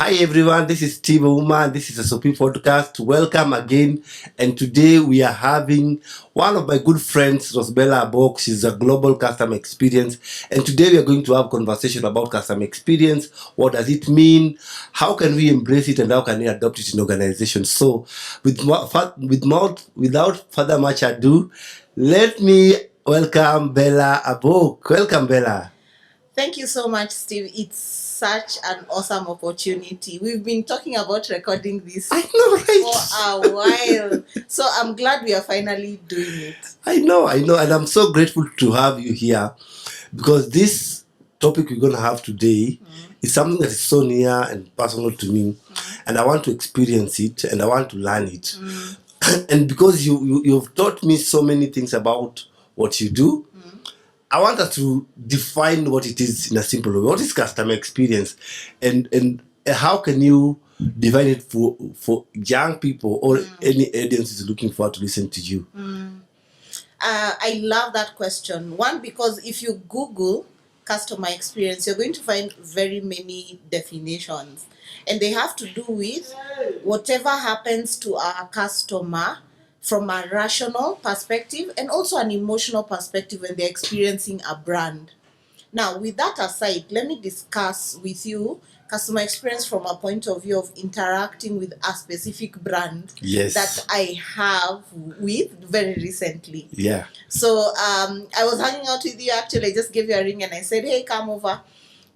Hi everyone, this is Steve Woman. This is a SOP podcast. Welcome again. And today we are having one of my good friends, Rosebella Abok. She's a global customer experience. And today we are going to have conversation about customer experience. What does it mean? How can we embrace it and how can we adopt it in organizations? So without further much ado, let me welcome Bella Abok. Welcome, Bella. Thank you so much, Steve. It's such an awesome opportunity. We've been talking about recording this I know, right? for a while. So I'm glad we are finally doing it. I know. And I'm so grateful to have you here because this topic we're going to have today is something that is so near and personal to me. And I want to experience it and I want to learn it. And because you've taught me so many things about what you do, I want us to define what it is in a simple way. What is customer experience? And how can you define it for young people or any audience is looking forward to listen to you? I love that question. One, because if you Google customer experience, you're going to find very many definitions. And they have to do with whatever happens to our customer from a rational perspective and also an emotional perspective when they're experiencing a brand. Now, with that aside, let me discuss with you customer experience from a point of view of interacting with a specific brand that I have with very recently. Yeah. So I was hanging out with you actually. I just gave you a ring and I said, hey, come over.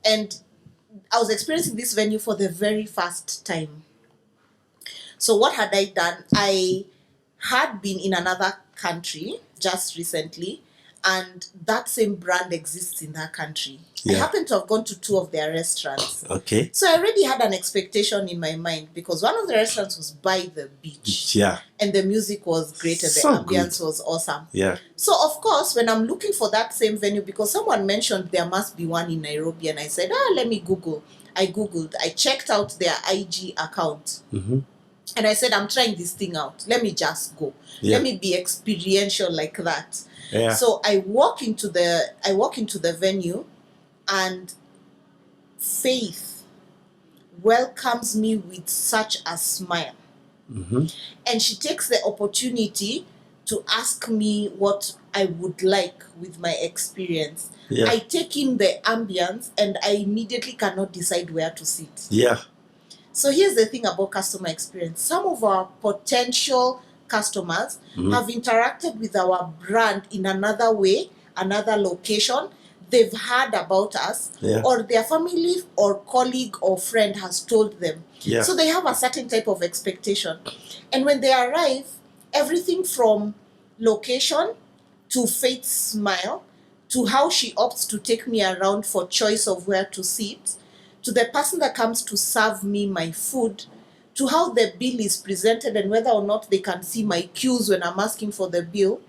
And I was experiencing this venue for the very first time. So what had I done? I had been in another country just recently, and that same brand exists in that country. I happened to have gone to 2 of their restaurants. Okay. So I already had an expectation in my mind because one of the restaurants was by the beach. Yeah. And the music was great and So the ambience was awesome. Yeah. So of course, when I'm looking for that same venue, because someone mentioned there must be one in Nairobi, and I said, let me Google. I Googled. I checked out their IG account. And I said, I'm trying this thing out. Let me just go. Yeah. Let me be experiential like that. Yeah. So I walk into the venue, and Faith welcomes me with such a smile. And she takes the opportunity to ask me what I would like with my experience. Yeah. I take in the ambience and I immediately cannot decide where to sit. Yeah. So here's the thing about customer experience. Some of our potential customers have interacted with our brand in another way, another location. They've heard about us, or their family or colleague or friend has told them. Yeah. So they have a certain type of expectation. And when they arrive, everything from location to Faith's smile to how she opts to take me around for choice of where to sit, to the person that comes to serve me my food, to how the bill is presented and whether or not they can see my cues when I'm asking for the bill,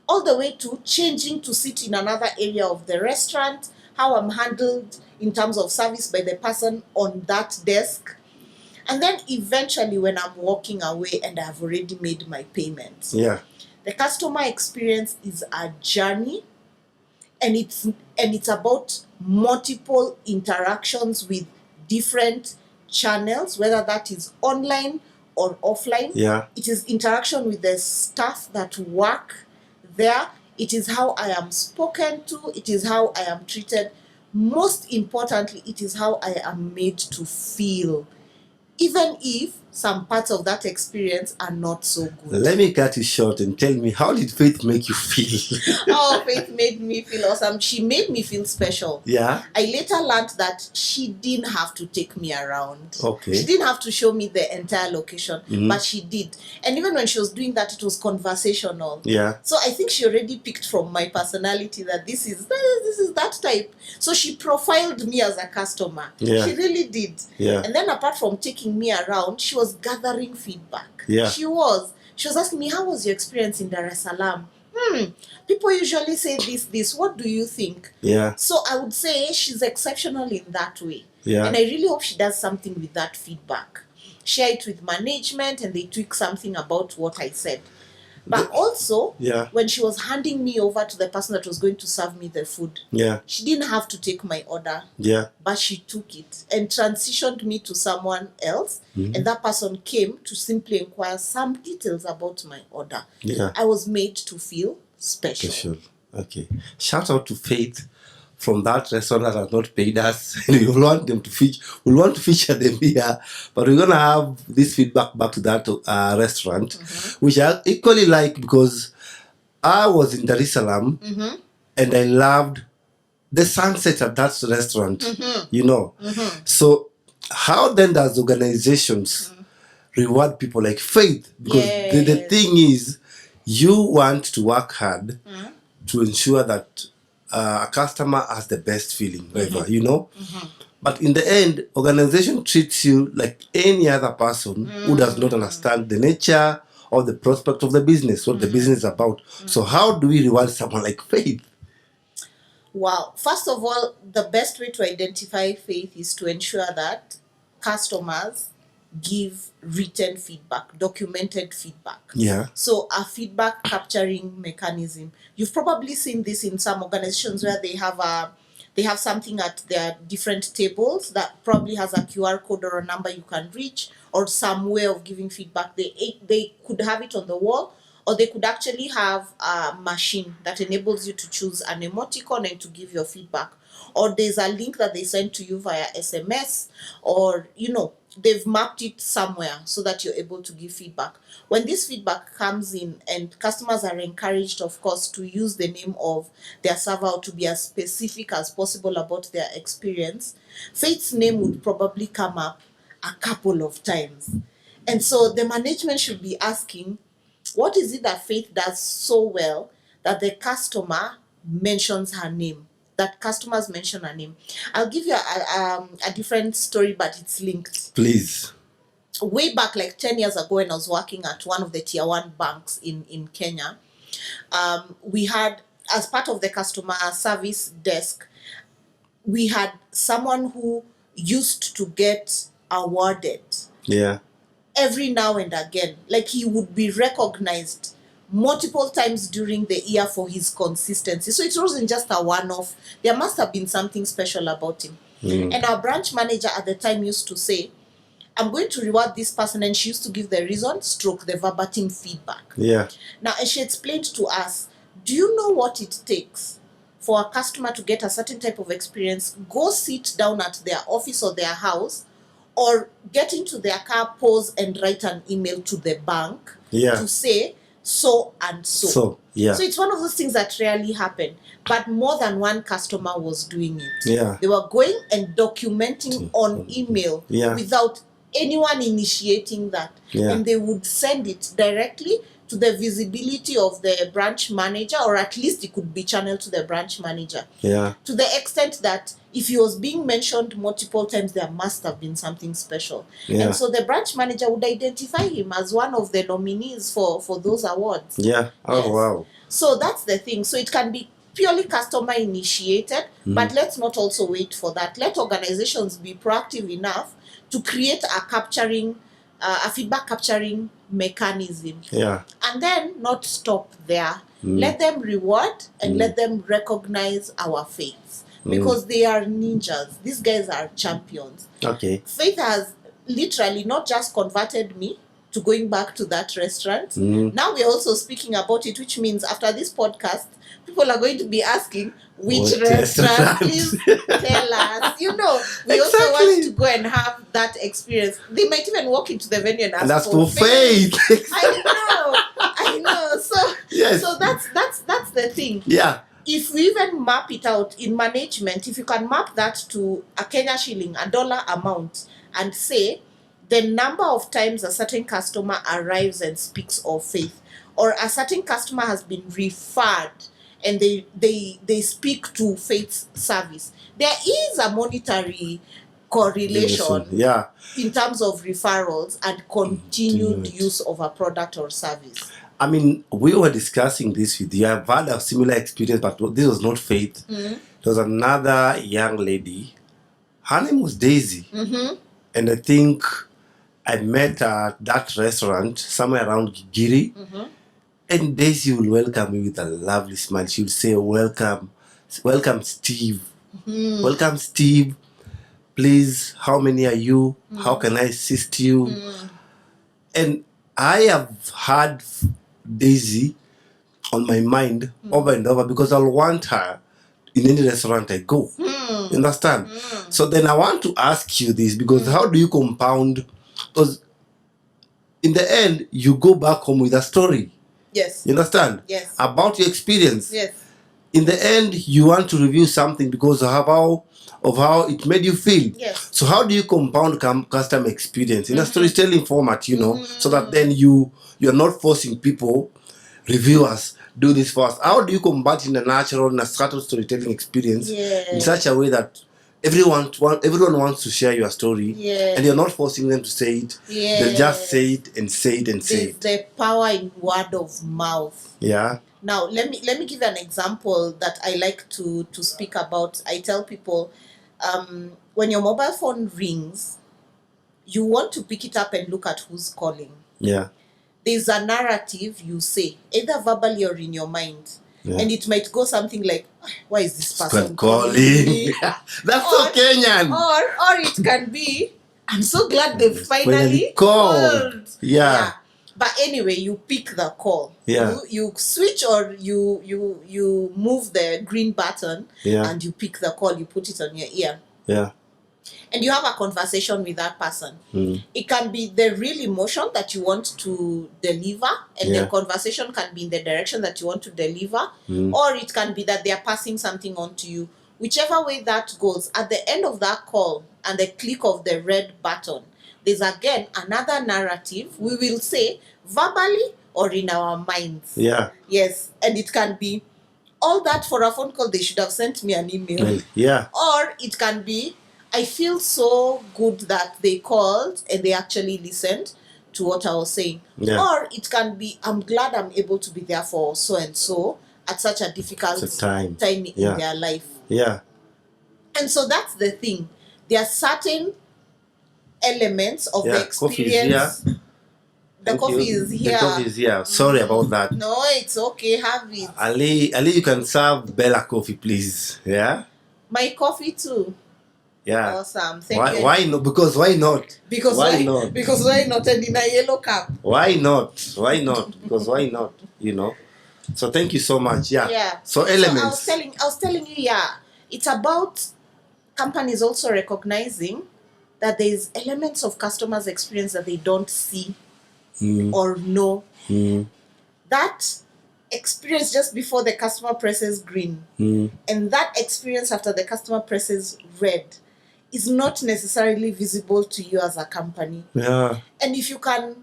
all the way to changing to sit in another area of the restaurant, how I'm handled in terms of service by the person on that desk. And then eventually when I'm walking away and I've already made my payment. Yeah. The customer experience is a journey, and it's about multiple interactions with different channels, whether that is online or offline. Yeah. It is interaction with the staff that work there. It is how I am spoken to. It is how I am treated. Most importantly, it is how I am made to feel, even if some parts of that experience are not so good. Let me cut it short and tell me, how did Faith make you feel? Oh, Faith made me feel awesome. She made me feel special. Yeah. I later learned that she didn't have to take me around. Okay. She didn't have to show me the entire location, but she did. And even when she was doing that, it was conversational. Yeah. So I think she already picked from my personality that this is that type. So she profiled me as a customer. Yeah. She really did. Yeah. And then apart from taking me around, she was gathering feedback. Yeah. She was asking me, how was your experience in Dar es Salaam? People usually say this. What do you think? Yeah. So I would say she's exceptional in that way. Yeah. And I really hope she does something with that feedback. Share it with management and they tweak something about what I said. But also, Yeah. when she was handing me over to the person that was going to serve me the food, Yeah. she didn't have to take my order. Yeah. But she took it and transitioned me to someone else. And that person came to simply inquire some details about my order. Yeah. I was made to feel special. Special. Okay. Shout out to Faith from that restaurant that has not paid us. We want them to we want to feature them here, but we're gonna have this feedback back to that restaurant, which I equally like because I was in Dar es Salaam and I loved the sunset at that restaurant. You know, so how then does organizations reward people like Faith? Because the Yes. thing is, you want to work hard to ensure that a customer has the best feeling ever, you know. But in the end, organization treats you like any other person who does not understand the nature or the prospect of the business, what the business is about. So how do we reward someone like Faith? Wow. First of all, the best way to identify Faith is to ensure that customers give written feedback, documented feedback. Yeah. So a feedback capturing mechanism. You've probably seen this in some organizations where they have something at their different tables that probably has a QR code or a number you can reach or some way of giving feedback. They could have it on the wall, or they could actually have a machine that enables you to choose an emoticon and to give your feedback. Or there's a link that they send to you via SMS, or they've mapped it somewhere so that you're able to give feedback. When this feedback comes in, and customers are encouraged, of course, to use the name of their server or to be as specific as possible about their experience, Faith's name would probably come up a couple of times. And so the management should be asking, what is it that Faith does so well that the customer mentions her name? That customers mention her name. I'll give you a different story, but it's linked. Please. Way back, like 10 years ago, when I was working at one of the tier 1 banks in Kenya, we had, as part of the customer service desk, we had someone who used to get awarded Yeah. every now and again. Like, he would be recognized multiple times during the year for his consistency. So it wasn't just a one-off. There must have been something special about him. And our branch manager at the time used to say, I'm going to reward this person, and she used to give the reason stroke the verbatim feedback. Yeah. Now, and she explained to us, do you know what it takes for a customer to get a certain type of experience? Go sit down at their office or their house, or get into their car, pause and write an email to the bank to say so and so. So it's one of those things that rarely happen, but more than one customer was doing it. Yeah. They were going and documenting on email without anyone initiating that. And they would send it directly to the visibility of the branch manager, or at least it could be channeled to the branch manager. Yeah. To the extent that if he was being mentioned multiple times, there must have been something special. Yeah. And so the branch manager would identify him as one of the nominees for those awards. Yeah. Oh, Yes. wow. So that's the thing. So it can be purely customer initiated, but let's not also wait for that. Let organizations be proactive enough to create a feedback capturing mechanism. Yeah. And then not stop there. Let them reward and let them recognize our faiths, because they are ninjas. These guys are champions. Okay. Faith has literally not just converted me to going back to that restaurant. Now we're also speaking about it, which means after this podcast, people are going to be asking, which What restaurant? restaurant? Please tell us. We also want to go and have that experience. They might even walk into the venue and ask, And that's for Faith. I know. So, Yes. so that's the thing. Yeah. If we even map it out in management, if you can map that to a Kenya shilling, a dollar amount, and say the number of times a certain customer arrives and speaks of Faith, or a certain customer has been referred and they speak to Faith's service, there is a monetary correlation in terms of referrals and continued use of a product or service. I mean, we were discussing this with you. I've had a similar experience, but this was not Faith. There was another young lady. Her name was Daisy. And I think I met her at that restaurant somewhere around Giri. And Daisy will welcome me with a lovely smile. She'll say, welcome, welcome, Steve. Welcome, Steve. Please, how many are you? How can I assist you? And I have had Daisy on my mind over and over because I'll want her in any restaurant I go. You understand? So then I want to ask you this, because how do you compound? Because in the end, you go back home with a story. Yes. You understand? Yes. About your experience. Yes. In the end, you want to review something because of how it made you feel. Yes. So how do you compound customer experience in a storytelling format, so that then you're not forcing people, reviewers, do this for us. How do you combat in a natural and a subtle storytelling experience in such a way that everyone wants to share your story, and you're not forcing them to say it. They'll just say it and say it and say it. There's the power in word of mouth. Yeah. Now let me give you an example that I like to speak about. I tell people, when your mobile phone rings, you want to pick it up and look at who's calling. Yeah. There's a narrative you say, either verbally or in your mind. Yeah. And it might go something like, why is this person calling me? That's so Kenyan. Or it can be, I'm so glad they finally called. Yeah. But anyway, you pick the call. Yeah. You switch, or you move the green button, and you pick the call, you put it on your ear. Yeah. And you have a conversation with that person. It can be the real emotion that you want to deliver, and the conversation can be in the direction that you want to deliver, or it can be that they are passing something on to you. Whichever way that goes, at the end of that call and the click of the red button, there's again another narrative we will say verbally or in our minds. Yeah. Yes. And it can be all that for a phone call, they should have sent me an email. Yeah. Or it can be, I feel so good that they called and they actually listened to what I was saying. Yeah. Or it can be, I'm glad I'm able to be there for so and so at such a difficult time in their life. Yeah. And so that's the thing. There are certain elements of the experience. The coffee is here. The coffee is here. Sorry about that. No, it's okay. Have it. Ali, you can serve Bella coffee, please. Yeah. My coffee too. Yeah. Awesome. Thank you. Why not? Because why not? Because why not? Because why not? And in a yellow cup. Why not? Why not? Because why not? So thank you so much. Yeah. Yeah. So elements. So I was telling you, yeah, it's about companies also recognizing that there's elements of customers' experience that they don't see or know. That experience just before the customer presses green, and that experience after the customer presses red is not necessarily visible to you as a company. Yeah. And if you can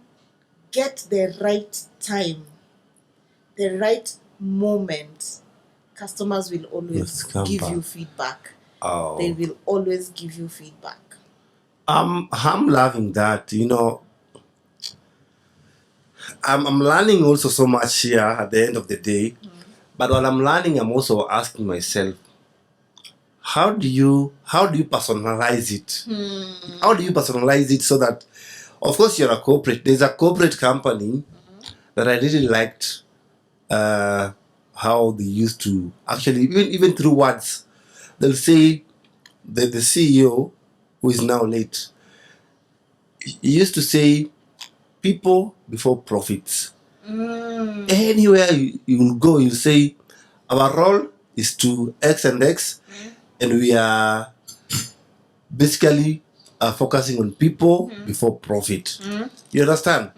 get the right time, the right moment, customers will always give you feedback. Oh. They will always give you feedback. I'm loving that. I'm learning also so much here at the end of the day. But while I'm learning, I'm also asking myself, how do you personalize it? How do you personalize it so that, of course, you're a corporate. There's a corporate company that I really liked how they used to actually, even through words, they'll say the CEO, who is now late, he used to say, people before profits. Anywhere you will go, you'll say, our role is to X and X, and we are basically focusing on people before profit. You understand?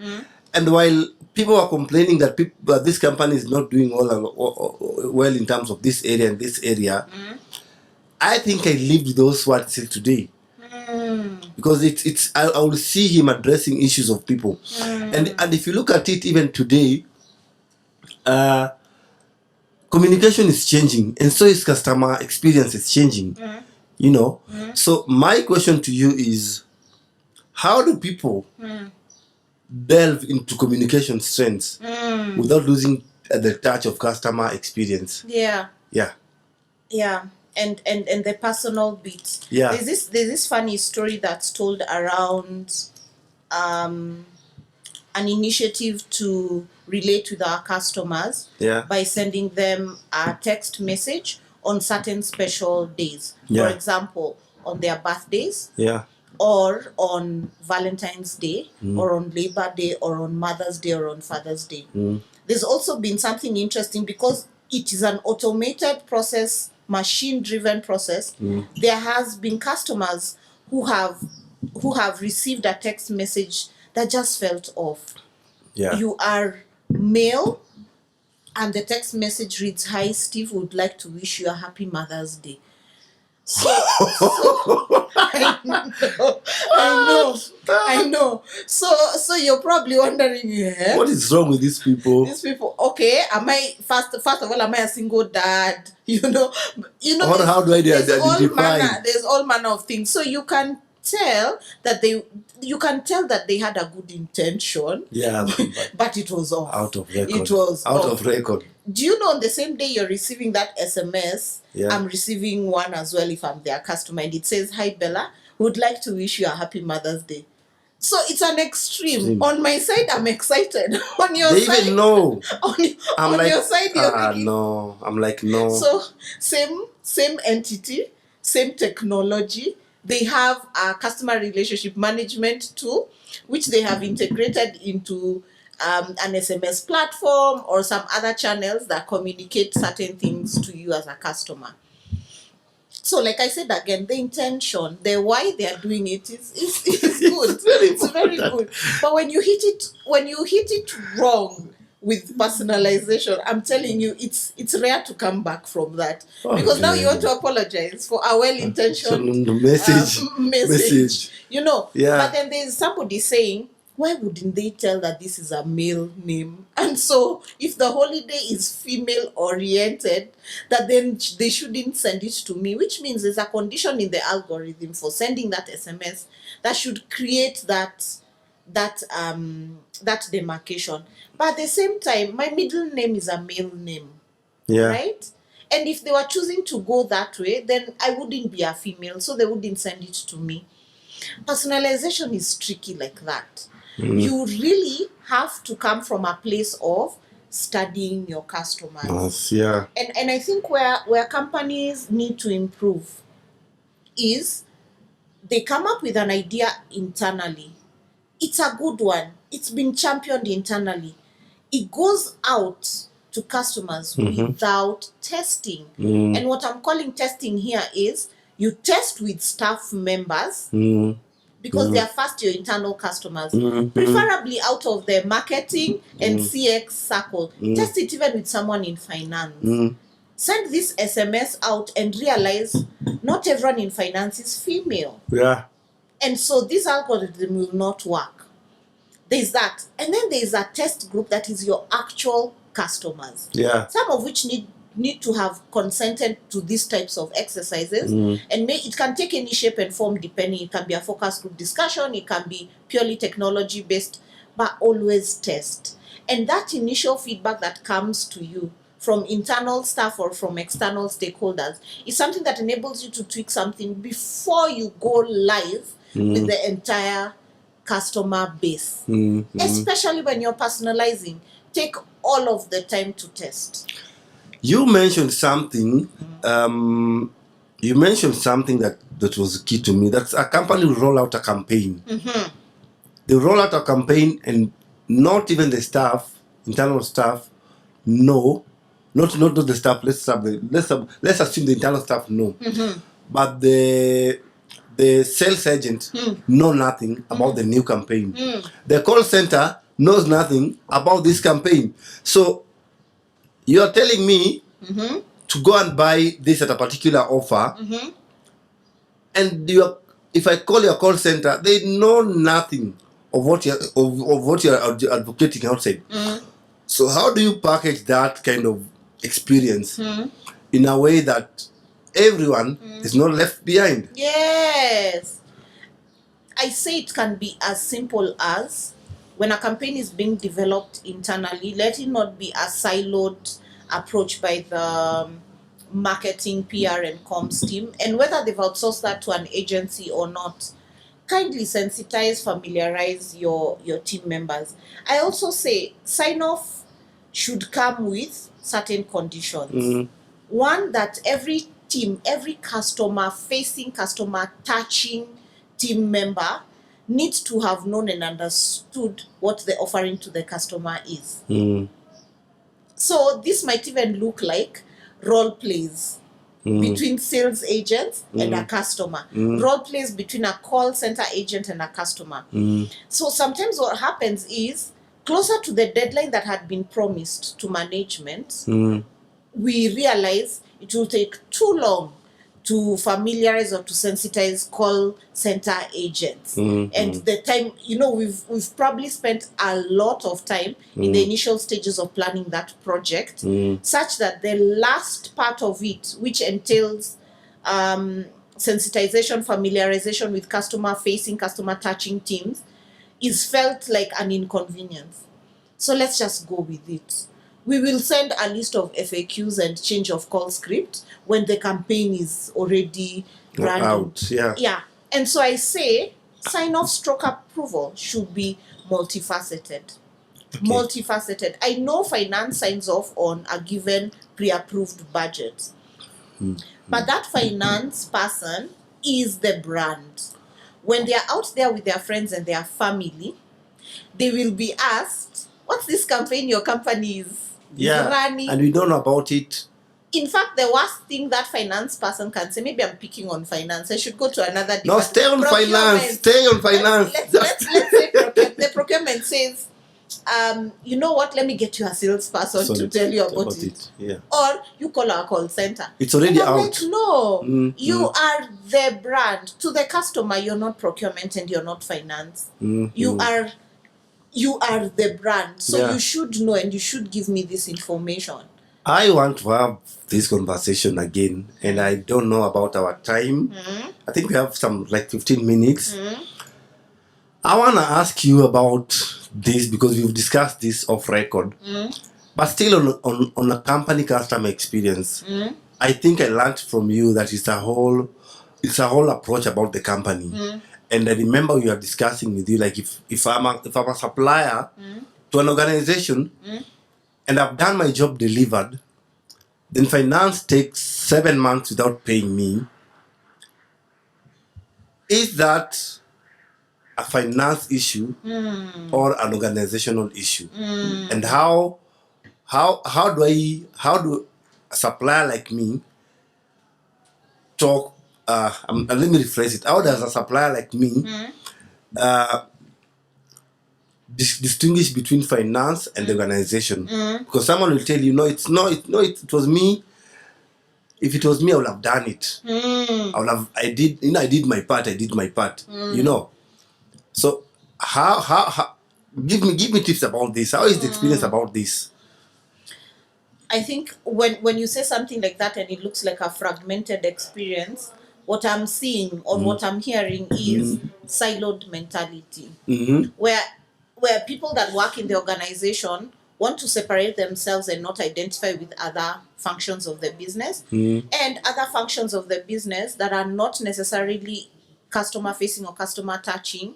And while people are complaining that this company is not doing well in terms of this area and this area, I think I lived those words till today. Because I will see him addressing issues of people. And if you look at it even today, communication is changing, and so is customer experience is changing. So my question to you is, how do people delve into communication strengths without losing the touch of customer experience? Yeah. And the personal bit. Yeah. There's this funny story that's told around an initiative to relate with our customers Yeah. by sending them a text message on certain special days. Yeah. For example, on their birthdays, Yeah. or on Valentine's Day, or on Labor Day, or on Mother's Day, or on Father's Day. There's also been something interesting because it is an automated process, machine-driven process. There has been customers who have received a text message that just felt off. Yeah. You are male, and the text message reads, "Hi, Steve would like to wish you a happy Mother's Day." So I know. So you're probably wondering, yeah, What is wrong with these people? these people, okay, am I first of all, am I a single dad? Or how do I identify? There's all manner of things. So you can tell that they had a good intention. Yeah, but it was off. Out of record. It was out off. of record. Do you know on the same day you're receiving that SMS, Yeah. I'm receiving one as well if I'm their customer, and it says, "Hi Bella, would like to wish you a happy Mother's Day." So it's an extreme. On my side, I'm excited. On your They side, even know. on like, your side, you're thinking. No. I'm like, no. So same entity, same technology. They have a customer relationship management tool, which they have integrated into an SMS platform or some other channels that communicate certain things to you as a customer. So, like I said again, the intention, the why they are doing it is good. It's very good. But when you hit it wrong with personalization, I'm telling you, it's rare to come back from that. Because now you want to apologize for a well-intentioned message. Yeah. But then there's somebody saying, why wouldn't they tell that this is a male name? And so, if the holiday is female oriented, that then they shouldn't send it to me, which means there's a condition in the algorithm for sending that SMS that should create that demarcation. But at the same time, my middle name is a male name. Yeah. Right? And if they were choosing to go that way, then I wouldn't be a female, so they wouldn't send it to me. Personalization is tricky like that. You really have to come from a place of studying your customers. Yeah. And I think where companies need to improve is they come up with an idea internally. It's a good one. It's been championed internally. It goes out to customers without testing. And what I'm calling testing here is you test with staff members because they are first your internal customers, preferably out of the marketing and CX circle. Test it even with someone in finance. Send this SMS out and realize not everyone in finance is female. Yeah. And so this algorithm will not work. There's that. And then there's a test group that is your actual customers. Yeah. Some of which need to have consented to these types of exercises. And it can take any shape and form depending. It can be a focus group discussion. It can be purely technology based. But always test. And that initial feedback that comes to you from internal staff or from external stakeholders is something that enables you to tweak something before you go live with the entire customer base. Especially when you're personalizing. Take all of the time to test. You mentioned something. You mentioned something that was key to me. That's a company will roll out a campaign. They roll out a campaign, and not even the staff, internal staff, know. Not the staff. Let's assume the internal staff know, but the sales agent know nothing about the new campaign. The call center knows nothing about this campaign. So you are telling me to go and buy this at a particular offer, and if I call your call center, they know nothing of what you're advocating outside. So how do you package that kind of experience in a way that everyone is not left behind? Yes. I say it can be as simple as when a campaign is being developed internally, let it not be a siloed approach by the marketing, PR, and comms team. And whether they've outsourced that to an agency or not, kindly sensitize, familiarize your team members. I also say sign off should come with certain conditions. One, that every team, every customer facing, customer touching team member needs to have known and understood what the offering to the customer is. So this might even look like role plays between sales agents and a customer, role plays between a call center agent and a customer. So sometimes what happens is, closer to the deadline that had been promised to management, we realize it will take too long to familiarize or to sensitize call center agents. And the time, we've probably spent a lot of time in the initial stages of planning that project, such that the last part of it, which entails sensitization, familiarization with customer facing, customer touching teams, is felt like an inconvenience. So let's just go with it. We will send a list of FAQs and change of call script when the campaign is already running. Out, yeah. Yeah. And so I say sign-off stroke approval should be multifaceted. Okay. Multifaceted. I know finance signs off on a given pre-approved budget. But that finance person is the brand. When they are out there with their friends and their family, they will be asked, what's this campaign your company is running? And we don't know about it. In fact, the worst thing that finance person can say, maybe I'm picking on finance, I should go to another department. No, stay on finance. Stay on finance. Let's say the procurement says, you know what, let me get you a salesperson to tell you about it. Yeah. Or you call our call center. It's already out. Like, no, you are the brand. To the customer, you're not procurement and you're not finance. You are the brand. So you should know and you should give me this information. I want to have this conversation again, and I don't know about our time. I think we have some like 15 minutes. I want to ask you about this because we've discussed this off record. But still on a company customer experience, I think I learned from you that it's a whole approach about the company. And I remember we were discussing with you, like if I'm a supplier to an organization and I've done my job delivered, then finance takes 7 months without paying me. Is that a finance issue or an organizational issue? And how do a supplier like me talk? Let me rephrase it. How does a supplier like me distinguish between finance and the organization? Because someone will tell you, it was me. If it was me, I would have done it. I did my part. So how give me tips about this. How is the experience about this? I think when you say something like that and it looks like a fragmented experience, what I'm seeing or what I'm hearing is siloed mentality, where people that work in the organization want to separate themselves and not identify with other functions of the business, and other functions of the business that are not necessarily customer facing or customer touching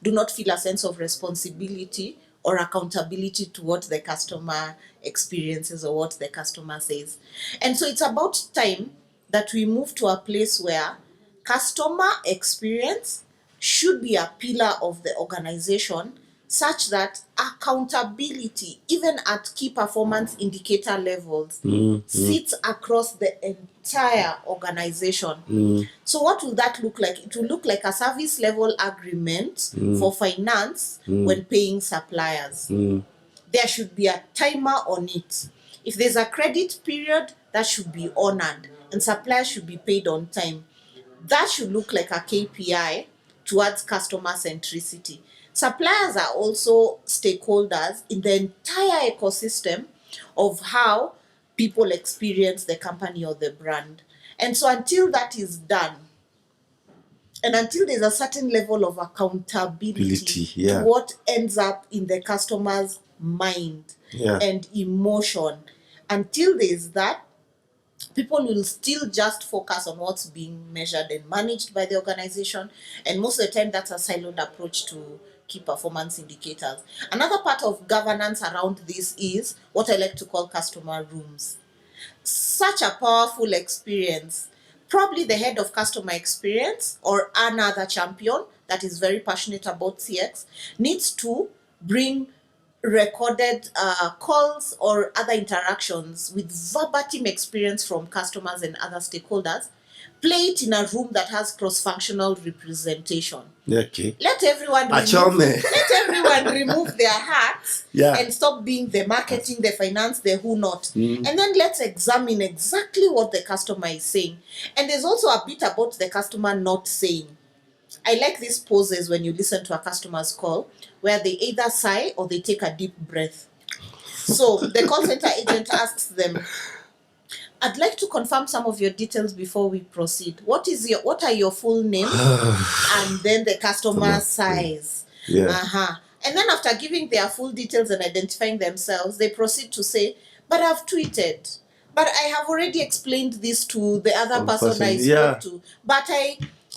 do not feel a sense of responsibility or accountability to what the customer experiences or what the customer says. And so it's about time that we move to a place where customer experience should be a pillar of the organization, such that accountability, even at key performance indicator levels, sits across the entire organization. So what will that look like? It will look like a service level agreement for finance when paying suppliers. There should be a timer on it. If there's a credit period, that should be honored, and suppliers should be paid on time. That should look like a KPI towards customer centricity. Suppliers are also stakeholders in the entire ecosystem of how people experience the company or the brand. And so until that is done, and until there's a certain level of accountability to what ends up in the customer's mind and emotion, until there's that, people will still just focus on what's being measured and managed by the organization, and most of the time that's a siloed approach to key performance indicators. Another part of governance around this is what I like to call customer rooms. Such a powerful experience. Probably the head of customer experience or another champion that is very passionate about CX needs to bring recorded calls or other interactions with verbatim experience from customers and other stakeholders, play it in a room that has cross-functional representation. Okay. Let everyone remove their hats and stop being the marketing, the finance, the who not. And then let's examine exactly what the customer is saying. And there's also a bit about the customer not saying. I like these pauses when you listen to a customer's call where they either sigh or they take a deep breath. So the call center agent asks them, I'd like to confirm some of your details before we proceed. What are your full names? And then the customer sighs. And then after giving their full details and identifying themselves, they proceed to say, but I've tweeted. But I have already explained this to the other person I spoke to. But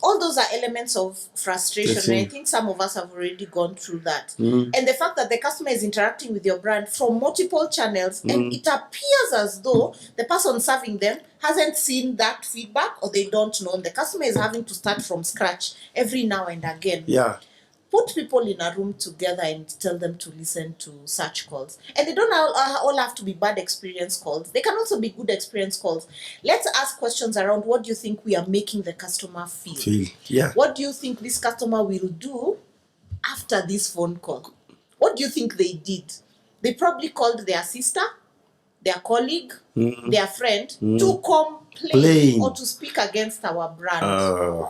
all those are elements of frustration. And I think some of us have already gone through that. And the fact that the customer is interacting with your brand from multiple channels, and it appears as though the person serving them hasn't seen that feedback or they don't know. And the customer is having to start from scratch every now and again. Put people in a room together and tell them to listen to such calls. And they don't all have to be bad experience calls. They can also be good experience calls. Let's ask questions around what do you think we are making the customer feel? What do you think this customer will do after this phone call? What do you think they did? They probably called their sister, their colleague, their friend to complain or to speak against our brand.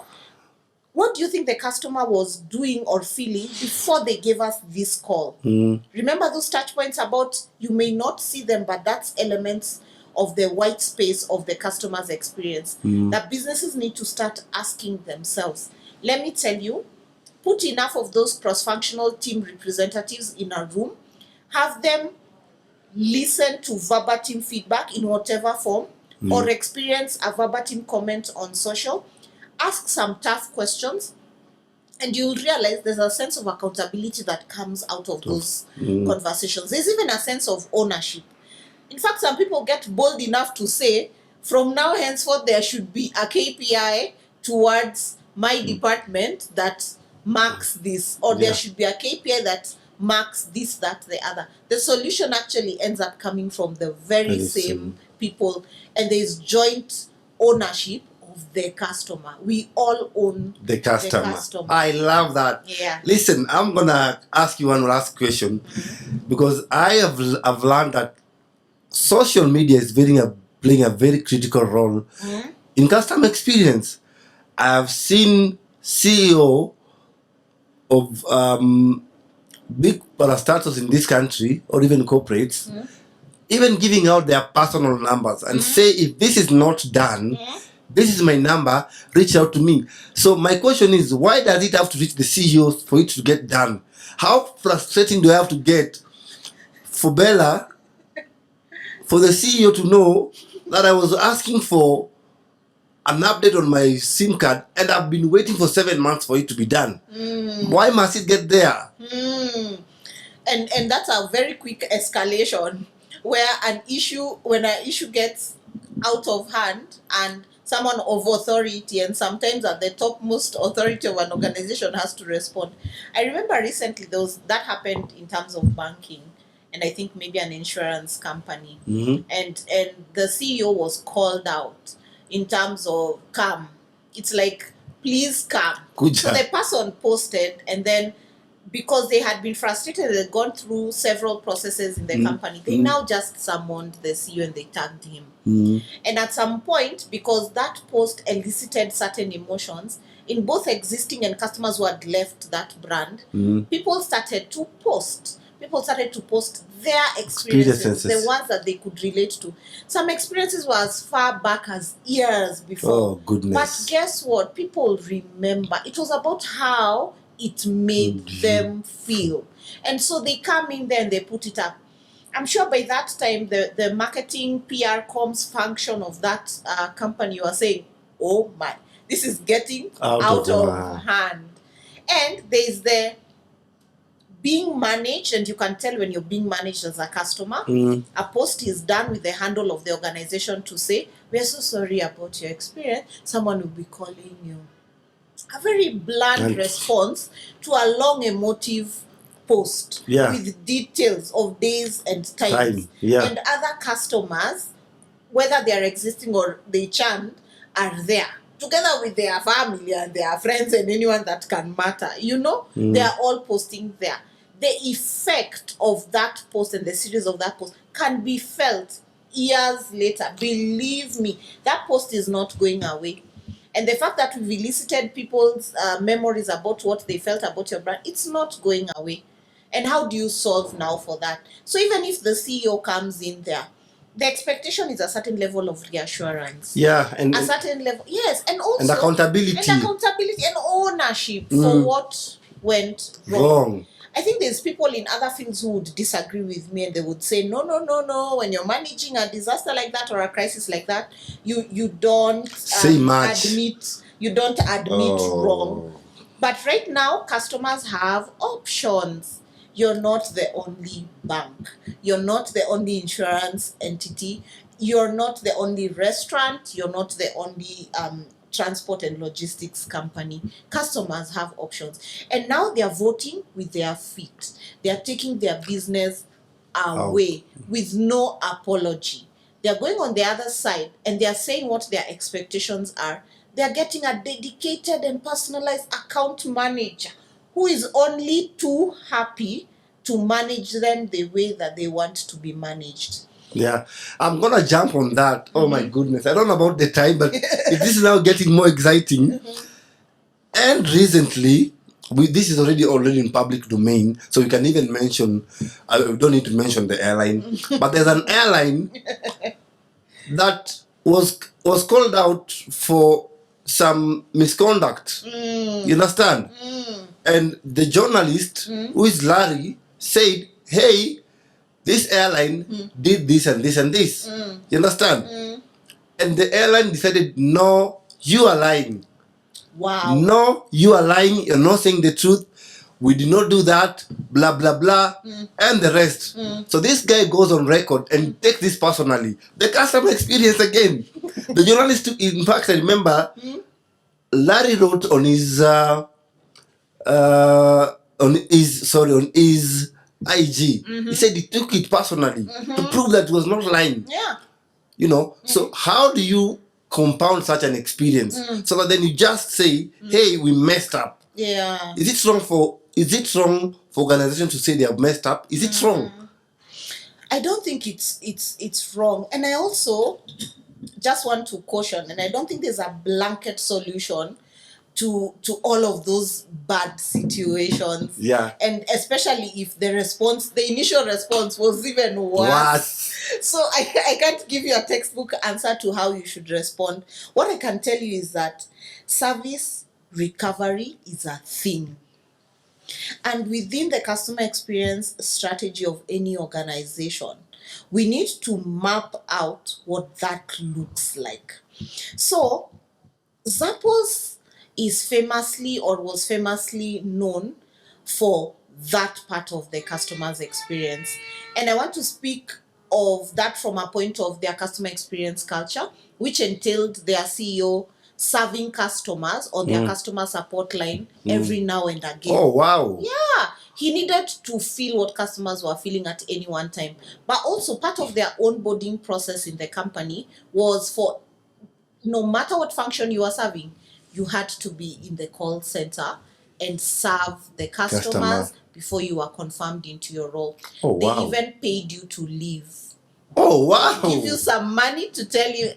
What do you think the customer was doing or feeling before they gave us this call? Remember those touch points about you may not see them, but that's elements of the white space of the customer's experience that businesses need to start asking themselves. Let me tell you, put enough of those cross-functional team representatives in a room, have them listen to verbatim feedback in whatever form, or experience a verbatim comment on social. Ask some tough questions, and you'll realize there's a sense of accountability that comes out of those conversations. There's even a sense of ownership. In fact, some people get bold enough to say, from now henceforth, there should be a KPI towards my department that marks this, or there should be a KPI that marks this, that, the other. The solution actually ends up coming from the very same people, and there's joint ownership of the customer. We all own the customer. I love that. Listen, I'm gonna ask you one last question, because I've learned that social media is playing a very critical role in customer experience. I've seen CEO of big parastatals in this country, or even corporates, even giving out their personal numbers and say, if this is not done, this is my number, reach out to me. So my question is, why does it have to reach the CEO for it to get done? How frustrating do I have to get for Bella, for the CEO to know that I was asking for an update on my SIM card and I've been waiting for 7 months for it to be done? Why must it get there? And that's a very quick escalation where when an issue gets out of hand and someone of authority, and sometimes at the topmost authority of an organization, has to respond. I remember recently that happened in terms of banking, and I think maybe an insurance company, and the CEO was called out in terms of come. It's like, please come. So the person posted, and then because they had been frustrated, they'd gone through several processes in the company, they now just summoned the CEO and they tagged him. And at some point, because that post elicited certain emotions in both existing and customers who had left that brand, people started to post their experiences, the ones that they could relate to. Some experiences were as far back as years before. Oh, goodness. But guess what? People remember. It was about how it made them feel. And so they come in there and they put it up. I'm sure by that time, the marketing PR comms function of that company, you are saying, oh my, this is getting out of hand. And there's the being managed, and you can tell when you're being managed as a customer. A post is done with the handle of the organization to say, we're so sorry about your experience. Someone will be calling you. A very bland response to a long emotive post with details of days and times. And other customers, whether they are existing or they churned, are there together with their family and their friends and anyone that can matter. They are all posting there. The effect of that post and the series of that post can be felt years later. Believe me, that post is not going away. And the fact that we've elicited people's memories about what they felt about your brand, it's not going away. And how do you solve now for that? So even if the CEO comes in there, the expectation is a certain level of reassurance. And a certain level, yes, and also and accountability and ownership for what went wrong. I think there's people in other fields who would disagree with me and they would say, no. When you're managing a disaster like that or a crisis like that, you don't say much. You don't admit wrong. But right now, customers have options. You're not the only bank. You're not the only insurance entity. You're not the only restaurant. You're not the only transport and logistics company. Customers have options. And now they are voting with their feet. They are taking their business away with no apology. They are going on the other side and they are saying what their expectations are. They are getting a dedicated and personalized account manager who is only too happy to manage them the way that they want to be managed. Yeah, I'm gonna jump on that. Oh my goodness, I don't know about the time, but this is now getting more exciting. And recently, this is already in public domain, so we can even mention. We don't need to mention the airline, but there's an airline that was called out for some misconduct. You understand? And the journalist, who is Larry, said, "Hey, this airline did this and this and this." You understand? And the airline decided, "No, you are lying. Wow. No, you are lying. You're not saying the truth. We did not do that. Blah blah blah," and the rest. So this guy goes on record and takes this personally. The customer experience again. The journalist, in fact, I remember Larry wrote on his IG. He said he took it personally to prove that he was not lying. Yeah. So how do you compound such an experience so that then you just say, "Hey, we messed up"? Yeah. Is it wrong for organizations to say they have messed up? Is it wrong? I don't think it's wrong. And I also just want to caution, and I don't think there's a blanket solution to all of those bad situations. Yeah. And especially if the initial response was even worse. So I can't give you a textbook answer to how you should respond. What I can tell you is that service recovery is a thing. And within the customer experience strategy of any organization, we need to map out what that looks like. So Zappos was famously known for that part of the customer's experience. And I want to speak of that from a point of their customer experience culture, which entailed their CEO serving customers on their customer support line every now and again. Oh, wow. Yeah. He needed to feel what customers were feeling at any one time. But also part of their onboarding process in the company was for no matter what function you are serving, you had to be in the call center and serve the customers before you were confirmed into your role. Oh, wow. They even paid you to leave. Oh, wow. They give you some money to tell you,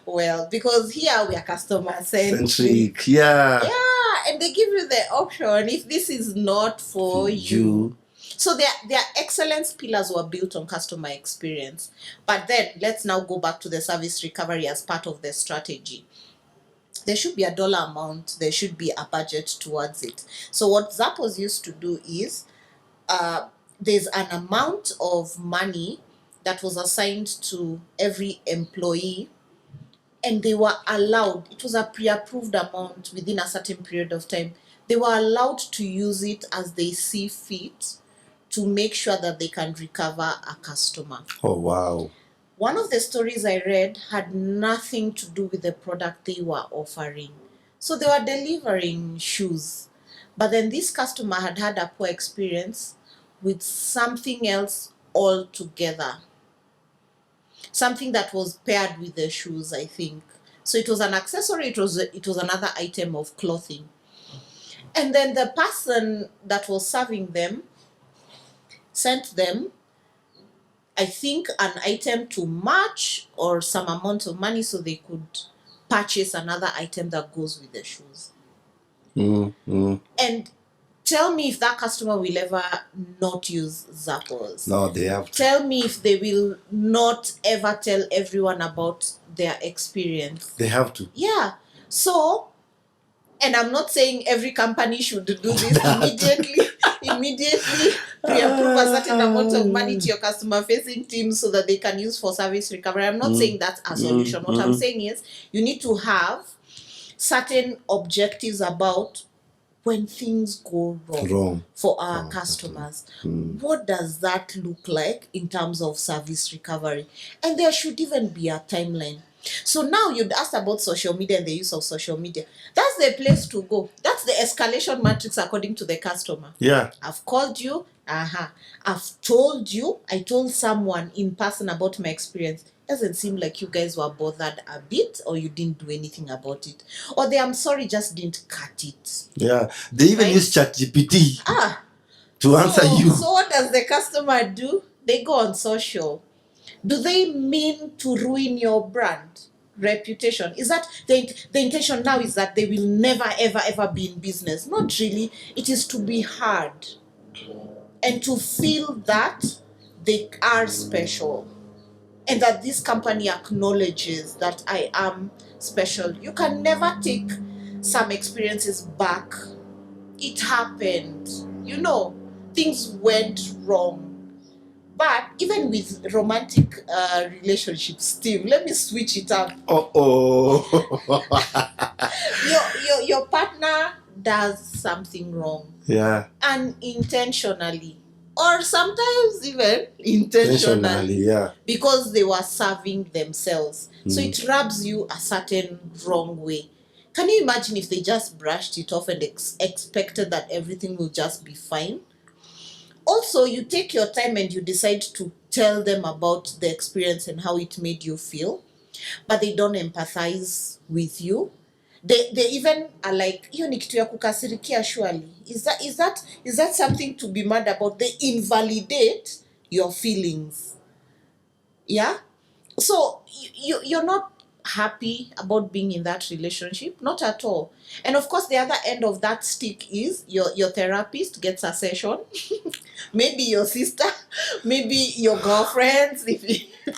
well, because here we are customer centric. Yeah. Yeah, and they give you the option if this is not for you. So their excellence pillars were built on customer experience. But then let's now go back to the service recovery as part of the strategy. There should be a dollar amount. There should be a budget towards it. So what Zappos used to do is there's an amount of money that was assigned to every employee, and they were allowed, it was a pre-approved amount within a certain period of time. They were allowed to use it as they see fit to make sure that they can recover a customer. Oh, wow. One of the stories I read had nothing to do with the product they were offering. So they were delivering shoes, but then this customer had had a poor experience with something else altogether. Something that was paired with the shoes, I think. So it was an accessory, it was another item of clothing. And then the person that was serving them sent them, I think, an item to match or some amount of money so they could purchase another item that goes with the shoes. And tell me if that customer will ever not use Zappos. No, they have to. Tell me if they will not ever tell everyone about their experience. They have to. Yeah. So, and I'm not saying every company should do this immediately pre-approve a certain amount of money to your customer-facing team so that they can use for service recovery. I'm not saying that's a solution. What I'm saying is you need to have certain objectives about when things go wrong for our customers. What does that look like in terms of service recovery? And there should even be a timeline. So now you'd asked about social media and the use of social media. That's the place to go. That's the escalation matrix according to the customer. Yeah. I've called you. I've told you. I told someone in person about my experience. Doesn't seem like you guys were bothered a bit, or you didn't do anything about it, or I'm sorry, just didn't cut it. Yeah. They even use ChatGPT to answer you. So what does the customer do? They go on social. Do they mean to ruin your brand reputation? Is that the intention now? Is that they will never ever be in business? Not really. It is to be heard and to feel that they are special and that this company acknowledges that I am special. You can never take some experiences back. It happened. Things went wrong. But even with romantic relationships, Steve, let me switch it up. Your partner does something wrong. Yeah. Unintentionally. Or sometimes even intentionally. Yeah. Because they were serving themselves. So it rubs you a certain wrong way. Can you imagine if they just brushed it off and expected that everything will just be fine? Also, you take your time and you decide to tell them about the experience and how it made you feel, but they don't empathize with you. They even are like, hiyo ni kitu ya kukasirikia surely. Is that something to be mad about? They invalidate your feelings. Yeah? So you're not happy about being in that relationship, not at all. And of course the other end of that stick is your therapist gets a session. Maybe your sister, maybe your girlfriends, if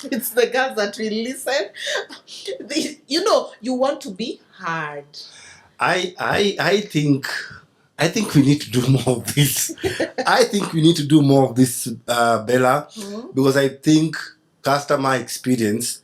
it's the girls that will listen. You want to be heard. I think we need to do more of this. I think we need to do more of this, Bella, because I think customer experience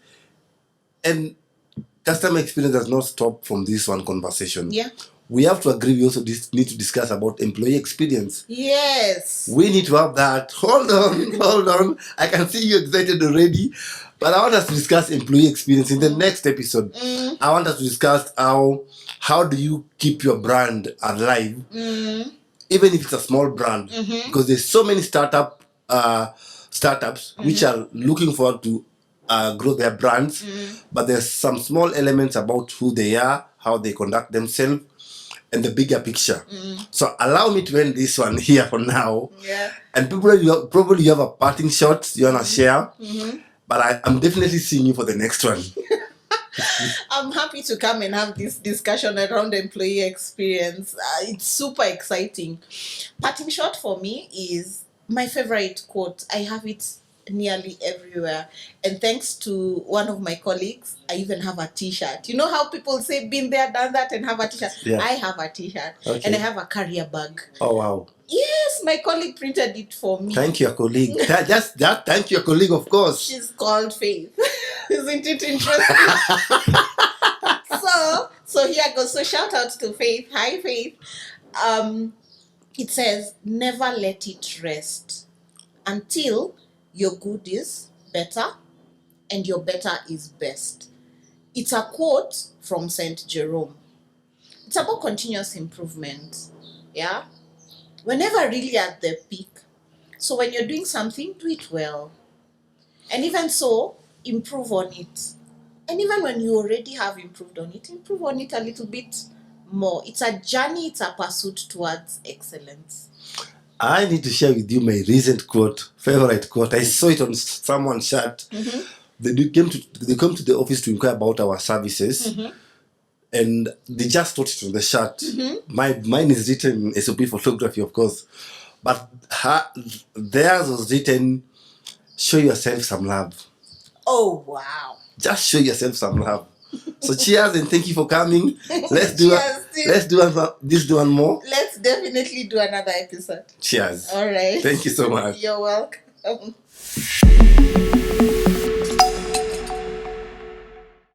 does not stop from this one conversation. Yeah. We have to agree. We also need to discuss about employee experience. Yes. We need to have that. Hold on. I can see you excited already. But I want us to discuss employee experience in the next episode. I want us to discuss how do you keep your brand alive, even if it's a small brand, because there's so many startups which are looking forward to grow their brands, but there's some small elements about who they are, how they conduct themselves, and the bigger picture. So allow me to end this one here for now. Yeah. And probably you have a parting shot you wanna share, but I'm definitely seeing you for the next one. I'm happy to come and have this discussion around employee experience. It's super exciting. Parting shot for me is my favorite quote. I have it nearly everywhere, and thanks to one of my colleagues, I even have a t-shirt. You know how people say been there, done that, and have a t-shirt? Yeah. I have a t-shirt. Okay. And I have a carrier bag. Oh wow. Yes, Yes, my colleague printed it for me. Thank you, colleague. Just that. Thank you, colleague. Of course. She's called Faith. Isn't it interesting? So here goes. So shout out to Faith. Hi, Faith. It says, never let it rest until your good is better and your better is best. It's a quote from St. Jerome. It's about continuous improvement. Yeah? We're never really at the peak. So when you're doing something, do it well. And even so, improve on it. And even when you already have improved on it, improve on it a little bit more. It's a journey, it's a pursuit towards excellence. I need to share with you my recent favorite quote. I saw it on someone's shirt. Mm-hmm. They come to the office to inquire about our services. Mm-hmm. And they just wrote it on the shirt. Mm-hmm. Mine is written SOP photography, of course. But theirs was written, show yourself some love. Oh, wow. Just show yourself some love. So cheers and thank you for coming. Let's do this one more. Let's definitely do another episode. Cheers. All right. Thank you so much. You're welcome.